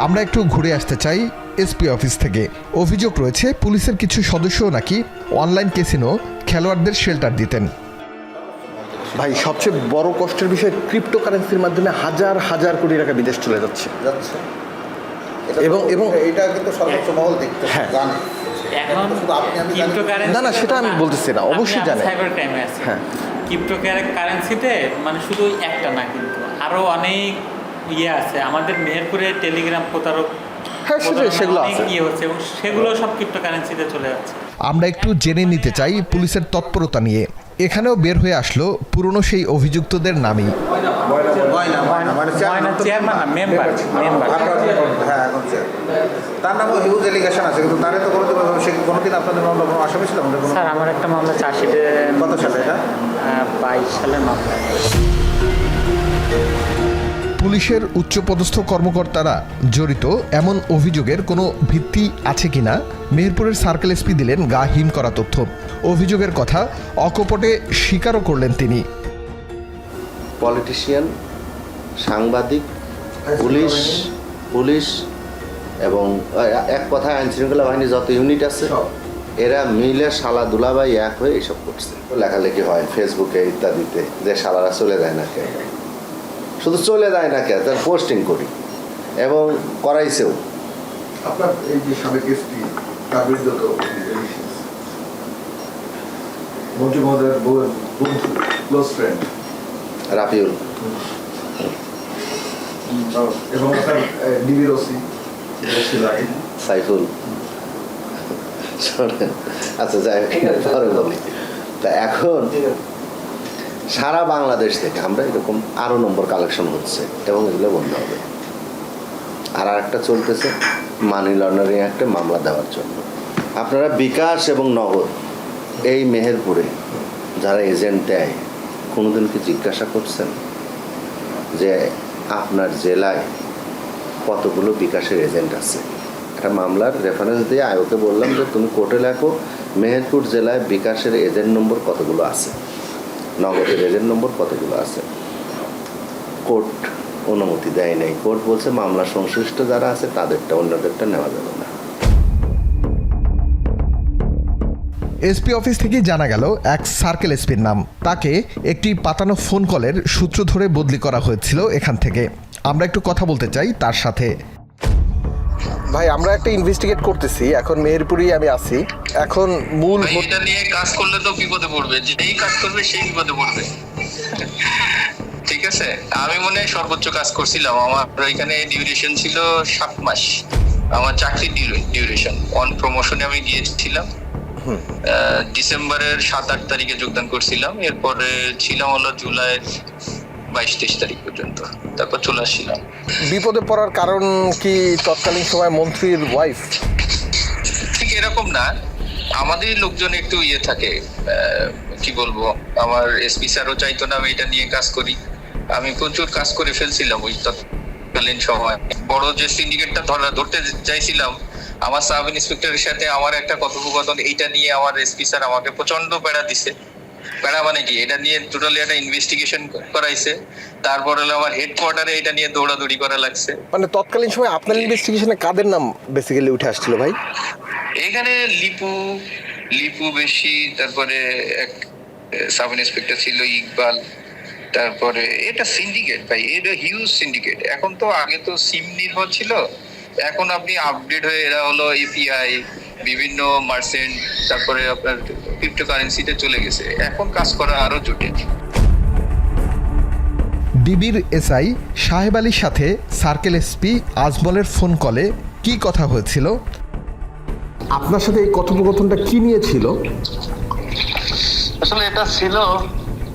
আমরা একটু ঘুরে আসতে চাই এসপি অফিস থেকে। অভিযোগ রয়েছে পুলিশের কিছু সদস্য নাকি অনলাইন ক্যাসিনো খেলোয়াড়দের শেল্টার দিতেন। ভাই, সবচেয়ে বড় কষ্টের বিষয় ক্রিপ্টোকারেন্সির মাধ্যমে হাজার হাজার কোটি টাকা বিদেশ চলে যাচ্ছে এবং এটা কিন্তু সর্বোচ্চ মহল দেখতে জানে। এখন ক্রিপ্টোকারেন্সি না সেটা আমি বলতেছি না, অবশ্যই জানে। সাইবার ক্রাইমে আছে। হ্যাঁ, ক্রিপ্টোকারেন্সিতে মানে শুধু একটা না, কিন্তু আরও অনেক আছে। আমাদের মেহেরপুরে টেলিগ্রাম প্রতারক সেগুলো অনেক আছে হচ্ছে এবং সেগুলো সব ক্রিপ্টোকারেন্সিতে চলে যাচ্ছে। আমরা একটু জেনে নিতে চাই পুলিশের তৎপরতা নিয়ে। এখানেও বের হয়ে আসলো পুরনো সেই অভিযুক্তদের নামই। তার নামও হিউজ এলিগেশন আছে, কিন্তু তারে তো কোনোদিন আপনাদের মামলা কোনো আসামি ছিল? স্যার, আমার একটা মামলা চার্জশিটে কত সালে এটা? 22 সালের মামলা। পুলিশের উচ্চপদস্থ কর্মকর্তারা জড়িত এমন অভিযোগের কোনো ভিত্তি আছে কিনা মেহেরপুরের সার্কেল এসপি দিলেন গা হিম করা তথ্য। অভিযোগের কথা অকপটে স্বীকারও করলেন তিনি। পলিটিশিয়ান, সাংবাদিক, পুলিশ এবং এক কথায় আইনশৃঙ্খলা বাহিনী যত ইউনিট আছে এরা মিলে শালা দুলাভাই এক হয়ে এইসব করছে। লেখালেখি হয় ফেসবুকে ইত্যাদিতে যে শালারা চলে যায় না কে, শুধু চলে যায় না কে, তার পোস্টিং করি এবং করাইছেও। আপনার এই যে সাবেক এসপি, তার বিরুদ্ধে তো মন্ত্রী মহোদয়ের বন্ধু, ক্লোজ ফ্রেন্ড রাফিউল এবং আপনার ডিবির ওসি সাইফুল। আচ্ছা, যাই হোক, পরে বলি। তা এখন সারা বাংলাদেশ থেকে আমরা এরকম আরও নম্বর কালেকশন হচ্ছে এবং এগুলো বন্ধ হবে। আর একটা চলতেছে মানি লন্ডারিং একটা মামলা দেওয়ার জন্য। আপনারা বিকাশ এবং নগদ এই মেহেরপুরে যারা এজেন্ট দেয় কোনোদিন কি জিজ্ঞাসা করছেন যে আপনার জেলায় কতগুলো বিকাশের এজেন্ট আছে? একটা মামলার রেফারেন্স দিয়ে আয়োকে বললাম যে তুমি কোর্টে লেখো মেহেরপুর জেলায় বিকাশের এজেন্ট নম্বর কতগুলো আছে, নগদের এজেন্ট নম্বর কতগুলো আছে। কোর্ট অনুমতি দেয় নাই। কোর্ট বলছে মামলা সংশ্লিষ্ট যারা আছে তাদেরটা, অন্যদেরটা নেওয়া যাবে না। এসপি অফিস থেকে জানা গেল এক সার্কেল এসপির নাম। তাকে একটি পাতানো ফোন কলের সূত্র ধরে বদলি করা হয়েছিল এখান থেকে। আমরা একটু কথা বলতে চাই তার সাথে। ভাই, আমরা একটা ইনভেস্টিগেট করতেছি, এখন মেহেরপুরেই আমি আছি। এখন মূল এটা নিয়ে কাজ করলে তো বিপদে পড়বে, যেই কাজ করবে সেই বিপদে পড়বে। ঠিক আছে, আমি মনে হয় সর্বোচ্চ কাজ করছিলাম। আমার এখানে ডিউরেশন ছিল 7 মাস, আমার চাকরির ডিউরেশন। অন প্রমোশনে আমি গিয়েছিলাম ডিসেম্বরের 7-8 তারিখে যোগদান করছিলাম। এরপরে ছিলাম হলো জুলাইয়ের 22-23 তারিখ পর্যন্ত, তারপর চলে আসছিলাম। বিপদে পড়ার কারণ কি তৎকালীন সময় মন্ত্রীর ওয়াইফ? ঠিক এরকম না, আমাদের লোকজন একটু থাকে, কি বলবো, আমার এসপি স্যারও চাইতো না আমি এটা নিয়ে কাজ করি। আমি প্রচুর কাজ করে ফেলছিলাম ওই তৎকালীন সময়। বড় যে সিন্ডিকেটটা ধরতে চাইছিলাম, আমার সাব ইন্সপেক্টরের সাথে আমার একটা কথোপকথন এইটা নিয়ে আমার এসপি স্যার আমাকে প্রচন্ড প্যারা দিছে। প্যারা মানে কি, এটা নিয়ে টোটালি একটা ইনভেস্টিগেশন করাইছে। তারপর হলো আমার হেডকোয়ার্টারে এটা নিয়ে দৌড়াদৌড়ি করা লাগছে। মানে তৎকালীন সময় আপনার ইনভেস্টিগেশনে কাদের নাম বেসিক্যালি উঠে আসছিল ভাই? এখানে লিপু বেশি, তারপরে এক সাব ইন্সপেক্টর ছিল ইকবাল, তারপরে এটা সিন্ডিকেট ভাই, এটা হিউজ সিন্ডিকেট। এখন তো আগে তো সিম নির্ভর ছিল, এখন আপনি আপডেট হয়ে এরা হলো এপিআই, বিভিন্ন মার্চেন্ট, তারপরে আপনার ক্রিপ্টোকারেন্সিতে চলে গেছে। এখন কাজ করা আরো জটিল। ডিবির এসআই সাহেব আলীর সাথে সার্কেল এসপি আজমলের ফোন কলে কি কথা হয়েছিল? আপনার সাথে এই কথোপকথনটা কি নিয়ে ছিল? আসলে এটা ছিল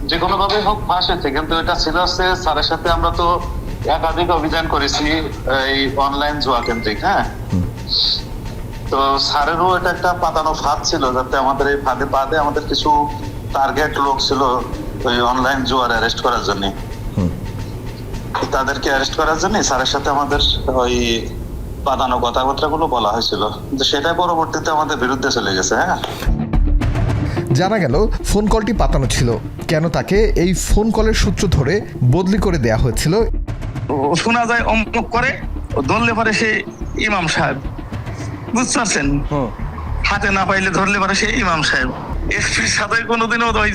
যে কোনো ভাবে হোক ফাঁস হয়েছে, কিন্তু এটা ছিল হচ্ছে স্যারের সাথে আমরা তো একাধিক অভিযান করেছি এই অনলাইন জুয়া কেন্দ্রিক। হ্যাঁ, তো স্যারেরও এটা একটা পাতানো ফাঁদ ছিল, যাতে আমাদের এই ফাঁদে পাতে আমাদের কিছু টার্গেট লোক ছিল ওই অনলাইন জুয়ার অ্যারেস্ট করার জন্য। তাদেরকে অ্যারেস্ট করার জন্য স্যারের সাথে আমাদের ওই পাতানো কথাবার্তা গুলো বলা হয়েছিল, কিন্তু সেটাই পরবর্তীতে আমাদের বিরুদ্ধে চলে গেছে। হ্যাঁ, জানা গেল ফোন কলটি পাতানো ছিল। কেন তাকে এই ফোন কলের সূত্র ধরে বদলি করে দেয়া হয়েছিল? শোনা যায় অমুক করে, ধরলে পরে সে ইমাম সাহেব, বুঝতে পারছেন? হাতে না পাইলে ধরলে পরে সে ইমাম সাহেব। এসপির সাথে কোনোদিনও ওই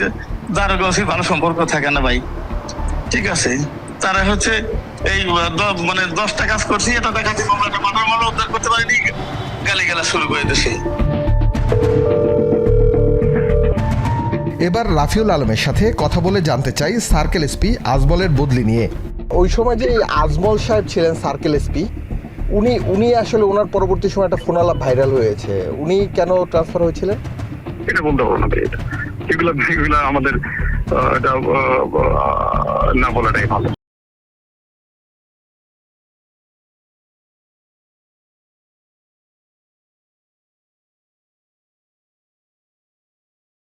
দারোগা ওসি ভালো সম্পর্ক থাকে না ভাই, ঠিক আছে? তারা হচ্ছে এই মানে 10টা কাজ করছি, এটা দেখাচ্ছি মামলাটা মামলা উদ্ধার করতে পারিনি, গালিগালা শুরু করে দিছে। এবার রাফিউল আলমের সাথে কথা বলে জানতে চাই সার্কেল এসপি আজমলের বদলি নিয়ে। ওই সময় যে আজমল সাহেব ছিলেন সার্কেল এসপি, উনি আসলে ওনার পরবর্তী সময় একটা ফোন আলাপ ভাইরাল হয়েছে, উনি কেন ট্রান্সফার হয়েছিলেন? এটা বলতে পারবো না, এগুলো আমাদের এটা না বলাটাই ভালো।